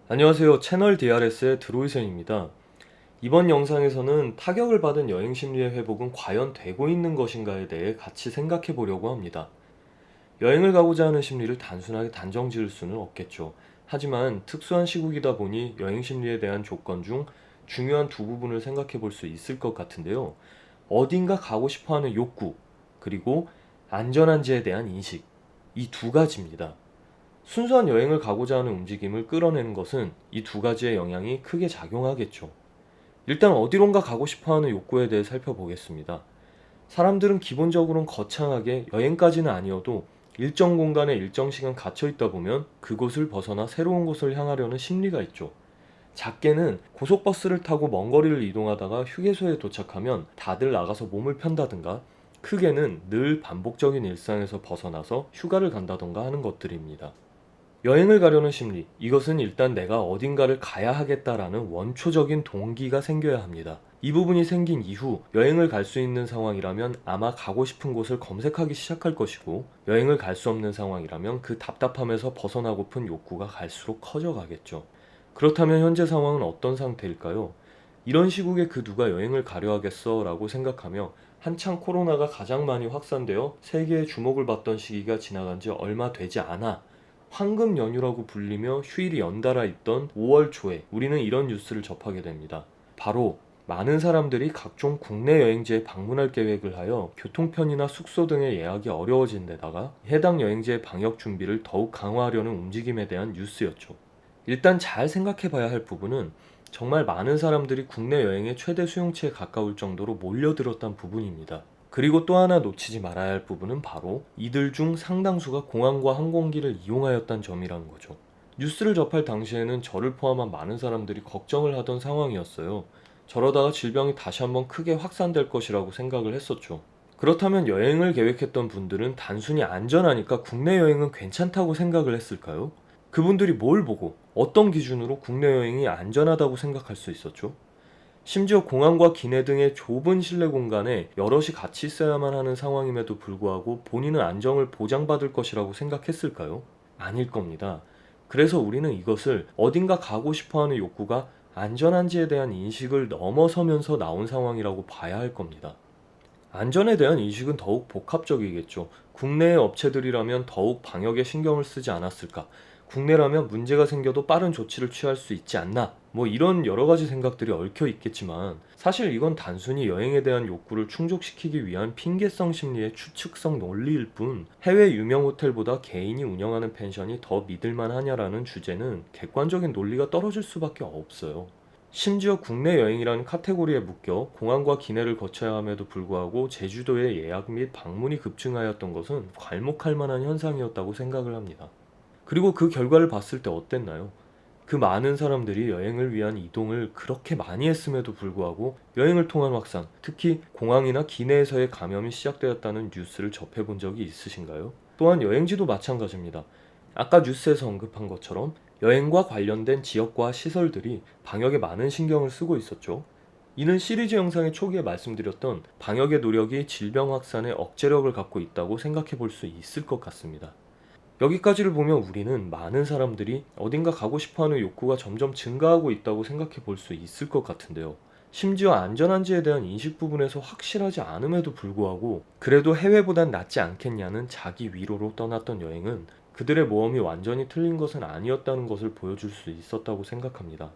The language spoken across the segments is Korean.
안녕하세요. 채널 DRS의 드로이센입니다. 이번 영상에서는 타격을 받은 여행 심리의 회복은 과연 되고 있는 것인가에 대해 같이 생각해 보려고 합니다. 여행을 가고자 하는 심리를 단순하게 단정 지을 수는 없겠죠. 하지만 특수한 시국이다 보니 여행 심리에 대한 조건 중 중요한 두 부분을 생각해 볼 수 있을 것 같은데요. 어딘가 가고 싶어 하는 욕구, 그리고 안전한지에 대한 인식, 이 두 가지입니다. 순수한 여행을 가고자 하는 움직임을 끌어내는 것은 이 두 가지의 영향이 크게 작용하겠죠. 일단 어디론가 가고 싶어 하는 욕구에 대해 살펴보겠습니다. 사람들은 기본적으로는 거창하게 여행까지는 아니어도 일정 공간에 일정 시간 갇혀 있다 보면 그곳을 벗어나 새로운 곳을 향하려는 심리가 있죠. 작게는 고속버스를 타고 먼 거리를 이동하다가 휴게소에 도착하면 다들 나가서 몸을 편다든가, 크게는 늘 반복적인 일상에서 벗어나서 휴가를 간다던가 하는 것들입니다. 여행을 가려는 심리, 이것은 일단 내가 어딘가를 가야 하겠다라는 원초적인 동기가 생겨야 합니다. 이 부분이 생긴 이후 여행을 갈 수 있는 상황이라면 아마 가고 싶은 곳을 검색하기 시작할 것이고, 여행을 갈 수 없는 상황이라면 그 답답함에서 벗어나고픈 욕구가 갈수록 커져가겠죠. 그렇다면 현재 상황은 어떤 상태일까요? 이런 시국에 그 누가 여행을 가려 하겠어 라고 생각하며 한창 코로나가 가장 많이 확산되어 세계의 주목을 받던 시기가 지나간 지 얼마 되지 않아 황금 연휴라고 불리며 휴일이 연달아 있던 5월 초에 우리는 이런 뉴스를 접하게 됩니다. 바로 많은 사람들이 각종 국내 여행지에 방문할 계획을 하여 교통편이나 숙소 등의 예약이 어려워진 데다가 해당 여행지의 방역 준비를 더욱 강화하려는 움직임에 대한 뉴스였죠. 일단 잘 생각해 봐야 할 부분은 정말 많은 사람들이 국내 여행의 최대 수용치에 가까울 정도로 몰려들었다는 부분입니다. 그리고 또 하나 놓치지 말아야 할 부분은 바로 이들 중 상당수가 공항과 항공기를 이용하였다는 점이라는 거죠. 뉴스를 접할 당시에는 저를 포함한 많은 사람들이 걱정을 하던 상황이었어요. 저러다가 질병이 다시 한번 크게 확산될 것이라고 생각을 했었죠. 그렇다면 여행을 계획했던 분들은 단순히 안전하니까 국내 여행은 괜찮다고 생각을 했을까요? 그분들이 뭘 보고 어떤 기준으로 국내 여행이 안전하다고 생각할 수 있었죠? 심지어 공항과 기내 등의 좁은 실내 공간에 여럿이 같이 있어야만 하는 상황임에도 불구하고 본인은 안정을 보장받을 것이라고 생각했을까요? 아닐 겁니다. 그래서 우리는 이것을 어딘가 가고 싶어 하는 욕구가 안전한지에 대한 인식을 넘어서면서 나온 상황이라고 봐야 할 겁니다. 안전에 대한 인식은 더욱 복합적이겠죠. 국내의 업체들이라면 더욱 방역에 신경을 쓰지 않았을까? 국내라면 문제가 생겨도 빠른 조치를 취할 수 있지 않나? 뭐 이런 여러 가지 생각들이 얽혀 있겠지만, 사실 이건 단순히 여행에 대한 욕구를 충족시키기 위한 핑계성 심리의 추측성 논리일 뿐, 해외 유명 호텔보다 개인이 운영하는 펜션이 더 믿을만 하냐라는 주제는 객관적인 논리가 떨어질 수밖에 없어요. 심지어 국내 여행이라는 카테고리에 묶여 공항과 기내를 거쳐야 함에도 불구하고 제주도의 예약 및 방문이 급증하였던 것은 괄목할 만한 현상이었다고 생각을 합니다. 그리고 그 결과를 봤을 때 어땠나요? 그 많은 사람들이 여행을 위한 이동을 그렇게 많이 했음에도 불구하고 여행을 통한 확산, 특히 공항이나 기내에서의 감염이 시작되었다는 뉴스를 접해본 적이 있으신가요? 또한 여행지도 마찬가지입니다. 아까 뉴스에서 언급한 것처럼 여행과 관련된 지역과 시설들이 방역에 많은 신경을 쓰고 있었죠. 이는 시리즈 영상의 초기에 말씀드렸던 방역의 노력이 질병 확산에 억제력을 갖고 있다고 생각해 볼 수 있을 것 같습니다. 여기까지를 보면 우리는 많은 사람들이 어딘가 가고 싶어하는 욕구가 점점 증가하고 있다고 생각해 볼 수 있을 것 같은데요. 심지어 안전한지에 대한 인식 부분에서 확실하지 않음에도 불구하고 그래도 해외보단 낫지 않겠냐는 자기 위로로 떠났던 여행은 그들의 모험이 완전히 틀린 것은 아니었다는 것을 보여줄 수 있었다고 생각합니다.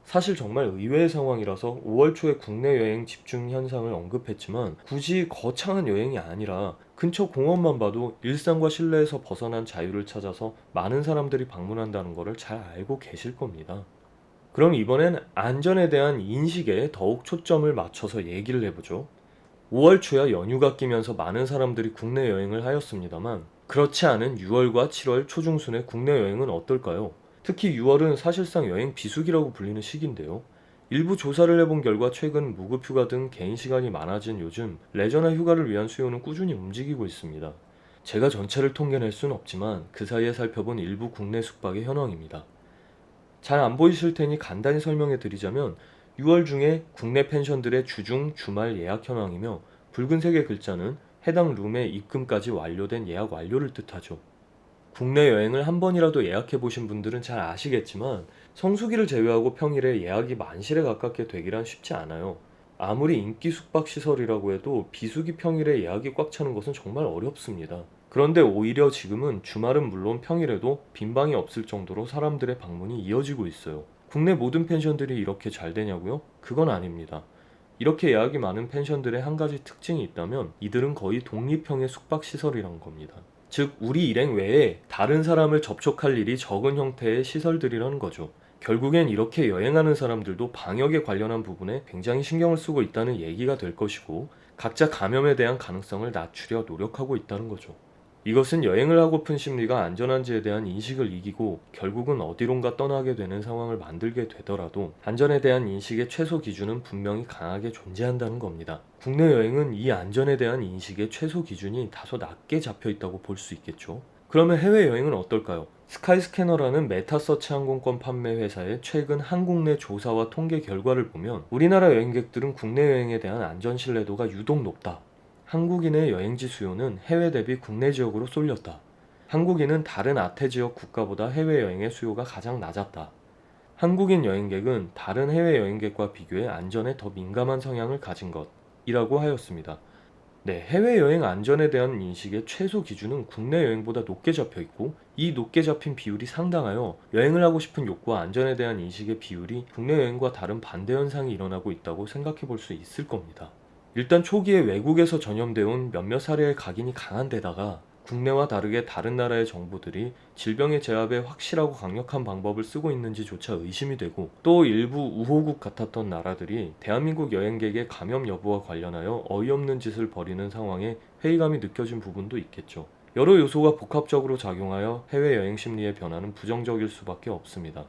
사실 정말 의외의 상황이라서 5월 초에 국내 여행 집중 현상을 언급했지만, 굳이 거창한 여행이 아니라 근처 공원만 봐도 일상과 실내에서 벗어난 자유를 찾아서 많은 사람들이 방문한다는 것을 잘 알고 계실 겁니다. 그럼 이번엔 안전에 대한 인식에 더욱 초점을 맞춰서 얘기를 해보죠. 5월 초야 연휴가 끼면서 많은 사람들이 국내 여행을 하였습니다만, 그렇지 않은 6월과 7월 초중순의 국내 여행은 어떨까요? 특히 6월은 사실상 여행 비수기라고 불리는 시기인데요. 일부 조사를 해본 결과 최근 무급휴가 등 개인 시간이 많아진 요즘 레저나 휴가를 위한 수요는 꾸준히 움직이고 있습니다. 제가 전체를 통계낼 수는 없지만 그 사이에 살펴본 일부 국내 숙박의 현황입니다. 잘 안 보이실 테니 간단히 설명해 드리자면, 6월 중에 국내 펜션들의 주중 주말 예약 현황이며, 붉은색의 글자는 해당 룸의 입금까지 완료된 예약 완료를 뜻하죠. 국내 여행을 한 번이라도 예약해 보신 분들은 잘 아시겠지만 성수기를 제외하고 평일에 예약이 만실에 가깝게 되기란 쉽지 않아요. 아무리 인기 숙박시설이라고 해도 비수기 평일에 예약이 꽉 차는 것은 정말 어렵습니다. 그런데 오히려 지금은 주말은 물론 평일에도 빈방이 없을 정도로 사람들의 방문이 이어지고 있어요. 국내 모든 펜션들이 이렇게 잘 되냐고요? 그건 아닙니다. 이렇게 예약이 많은 펜션들의 한 가지 특징이 있다면 이들은 거의 독립형의 숙박시설이란 겁니다. 즉, 우리 일행 외에 다른 사람을 접촉할 일이 적은 형태의 시설들이라는 거죠. 결국엔 이렇게 여행하는 사람들도 방역에 관련한 부분에 굉장히 신경을 쓰고 있다는 얘기가 될 것이고, 각자 감염에 대한 가능성을 낮추려 노력하고 있다는 거죠. 이것은 여행을 하고픈 심리가 안전한지에 대한 인식을 이기고 결국은 어디론가 떠나게 되는 상황을 만들게 되더라도 안전에 대한 인식의 최소 기준은 분명히 강하게 존재한다는 겁니다. 국내 여행은 이 안전에 대한 인식의 최소 기준이 다소 낮게 잡혀 있다고 볼 수 있겠죠. 그러면 해외여행은 어떨까요? 스카이스캐너라는 메타서치 항공권 판매 회사의 최근 한국 내 조사와 통계 결과를 보면 우리나라 여행객들은 국내 여행에 대한 안전 신뢰도가 유독 높다. 한국인의 여행지 수요는 해외 대비 국내 지역으로 쏠렸다. 한국인은 다른 아태 지역 국가보다 해외여행의 수요가 가장 낮았다. 한국인 여행객은 다른 해외 여행객과 비교해 안전에 더 민감한 성향을 가진 것이라고 하였습니다. 네, 해외여행 안전에 대한 인식의 최소 기준은 국내 여행보다 높게 잡혀 있고, 이 높게 잡힌 비율이 상당하여 여행을 하고 싶은 욕구와 안전에 대한 인식의 비율이 국내 여행과 다른 반대 현상이 일어나고 있다고 생각해 볼 수 있을 겁니다. 일단 초기에 외국에서 전염되어 온 몇몇 사례의 각인이 강한 데다가 국내와 다르게 다른 나라의 정부들이 질병의 제압에 확실하고 강력한 방법을 쓰고 있는지조차 의심이 되고, 또 일부 우호국 같았던 나라들이 대한민국 여행객의 감염 여부와 관련하여 어이없는 짓을 벌이는 상황에 회의감이 느껴진 부분도 있겠죠. 여러 요소가 복합적으로 작용하여 해외여행 심리의 변화는 부정적일 수밖에 없습니다.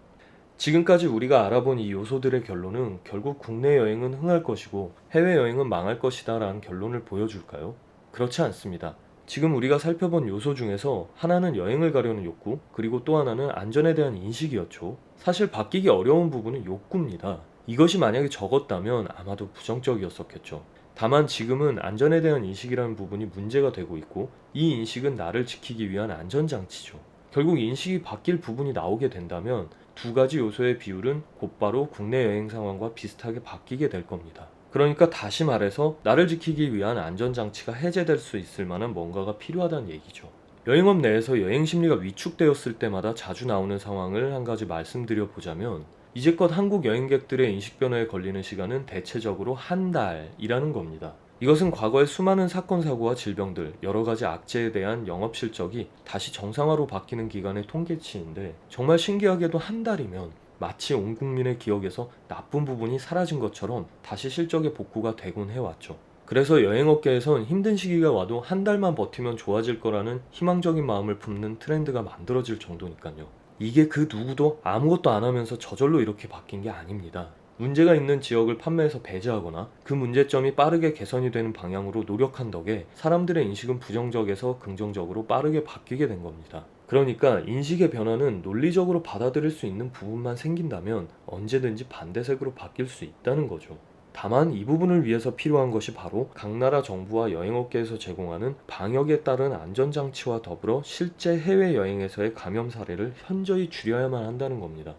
지금까지 우리가 알아본 이 요소들의 결론은 결국 국내 여행은 흥할 것이고 해외여행은 망할 것이다 라는 결론을 보여줄까요? 그렇지 않습니다. 지금 우리가 살펴본 요소 중에서 하나는 여행을 가려는 욕구, 그리고 또 하나는 안전에 대한 인식이었죠. 사실 바뀌기 어려운 부분은 욕구입니다. 이것이 만약에 적었다면 아마도 부정적이었었겠죠. 다만 지금은 안전에 대한 인식이라는 부분이 문제가 되고 있고, 이 인식은 나를 지키기 위한 안전장치죠. 결국 인식이 바뀔 부분이 나오게 된다면 두 가지 요소의 비율은 곧바로 국내 여행 상황과 비슷하게 바뀌게 될 겁니다. 그러니까 다시 말해서 나를 지키기 위한 안전장치가 해제될 수 있을 만한 뭔가가 필요하다는 얘기죠. 여행업 내에서 여행 심리가 위축되었을 때마다 자주 나오는 상황을 한 가지 말씀드려 보자면, 이제껏 한국 여행객들의 인식 변화에 걸리는 시간은 대체적으로 한 달이라는 겁니다. 이것은 과거의 수많은 사건, 사고와 질병들, 여러 가지 악재에 대한 영업 실적이 다시 정상화로 바뀌는 기간의 통계치인데, 정말 신기하게도 한 달이면 마치 온 국민의 기억에서 나쁜 부분이 사라진 것처럼 다시 실적의 복구가 되곤 해왔죠. 그래서 여행업계에선 힘든 시기가 와도 한 달만 버티면 좋아질 거라는 희망적인 마음을 품는 트렌드가 만들어질 정도니까요. 이게 그 누구도 아무것도 안 하면서 저절로 이렇게 바뀐 게 아닙니다. 문제가 있는 지역을 판매해서 배제하거나 그 문제점이 빠르게 개선이 되는 방향으로 노력한 덕에 사람들의 인식은 부정적에서 긍정적으로 빠르게 바뀌게 된 겁니다. 그러니까 인식의 변화는 논리적으로 받아들일 수 있는 부분만 생긴다면 언제든지 반대색으로 바뀔 수 있다는 거죠. 다만 이 부분을 위해서 필요한 것이 바로 각 나라 정부와 여행업계에서 제공하는 방역에 따른 안전장치와 더불어 실제 해외여행에서의 감염 사례를 현저히 줄여야만 한다는 겁니다.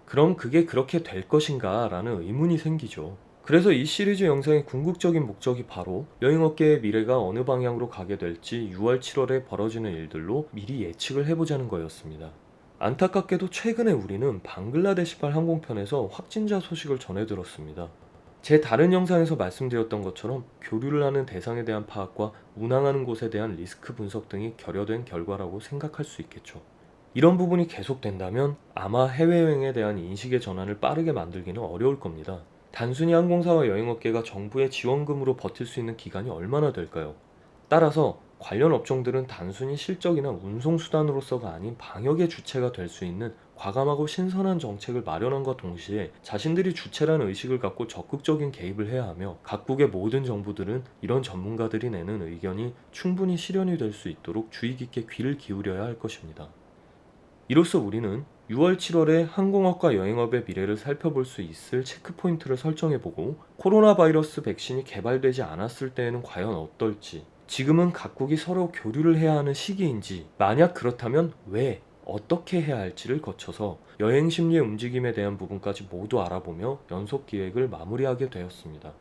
그럼 그게 그렇게 될 것인가 라는 의문이 생기죠. 그래서 이 시리즈 영상의 궁극적인 목적이 바로 여행업계의 미래가 어느 방향으로 가게 될지 6월, 7월에 벌어지는 일들로 미리 예측을 해보자는 거였습니다. 안타깝게도 최근에 우리는 방글라데시발 항공편에서 확진자 소식을 전해 들었습니다. 제 다른 영상에서 말씀드렸던 것처럼 교류를 하는 대상에 대한 파악과 운항하는 곳에 대한 리스크 분석 등이 결여된 결과라고 생각할 수 있겠죠. 이런 부분이 계속된다면 아마 해외여행에 대한 인식의 전환을 빠르게 만들기는 어려울 겁니다. 단순히 항공사와 여행업계가 정부의 지원금으로 버틸 수 있는 기간이 얼마나 될까요? 따라서 관련 업종들은 단순히 실적이나 운송수단으로서가 아닌 방역의 주체가 될 수 있는 과감하고 신선한 정책을 마련함과 동시에 자신들이 주체라는 의식을 갖고 적극적인 개입을 해야 하며, 각국의 모든 정부들은 이런 전문가들이 내는 의견이 충분히 실현이 될 수 있도록 주의 깊게 귀를 기울여야 할 것입니다. 이로써 우리는 6월, 7월에 항공업과 여행업의 미래를 살펴볼 수 있을 체크포인트를 설정해보고, 코로나 바이러스 백신이 개발되지 않았을 때에는 과연 어떨지, 지금은 각국이 서로 교류를 해야 하는 시기인지, 만약 그렇다면 왜, 어떻게 해야 할지를 거쳐서 여행 심리의 움직임에 대한 부분까지 모두 알아보며 연속 기획을 마무리하게 되었습니다.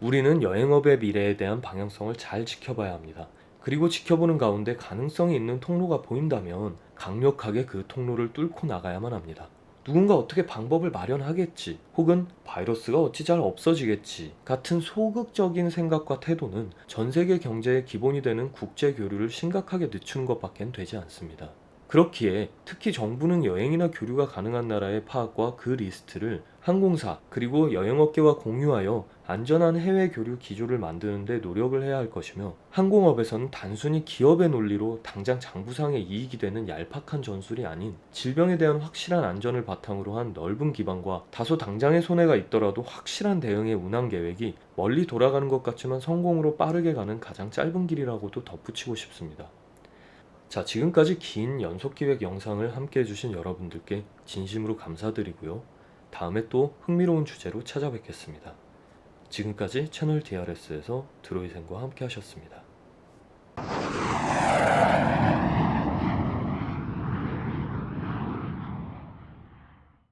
우리는 여행업의 미래에 대한 방향성을 잘 지켜봐야 합니다. 그리고 지켜보는 가운데 가능성이 있는 통로가 보인다면 강력하게 그 통로를 뚫고 나가야만 합니다. 누군가 어떻게 방법을 마련하겠지, 혹은 바이러스가 어찌 잘 없어지겠지 같은 소극적인 생각과 태도는 전 세계 경제의 기본이 되는 국제 교류를 심각하게 늦추는 것밖엔 되지 않습니다. 그렇기에 특히 정부는 여행이나 교류가 가능한 나라의 파악과 그 리스트를 항공사 그리고 여행업계와 공유하여 안전한 해외 교류 기조를 만드는 데 노력을 해야 할 것이며, 항공업에서는 단순히 기업의 논리로 당장 장부상의 이익이 되는 얄팍한 전술이 아닌 질병에 대한 확실한 안전을 바탕으로 한 넓은 기반과 다소 당장의 손해가 있더라도 확실한 대응의 운항 계획이 멀리 돌아가는 것 같지만 성공으로 빠르게 가는 가장 짧은 길이라고도 덧붙이고 싶습니다. 자, 지금까지 긴 연속기획 영상을 함께 해주신 여러분들께 진심으로 감사드리고요. 다음에 또 흥미로운 주제로 찾아뵙겠습니다. 지금까지 채널 DRS에서 드로이센과 함께 하셨습니다.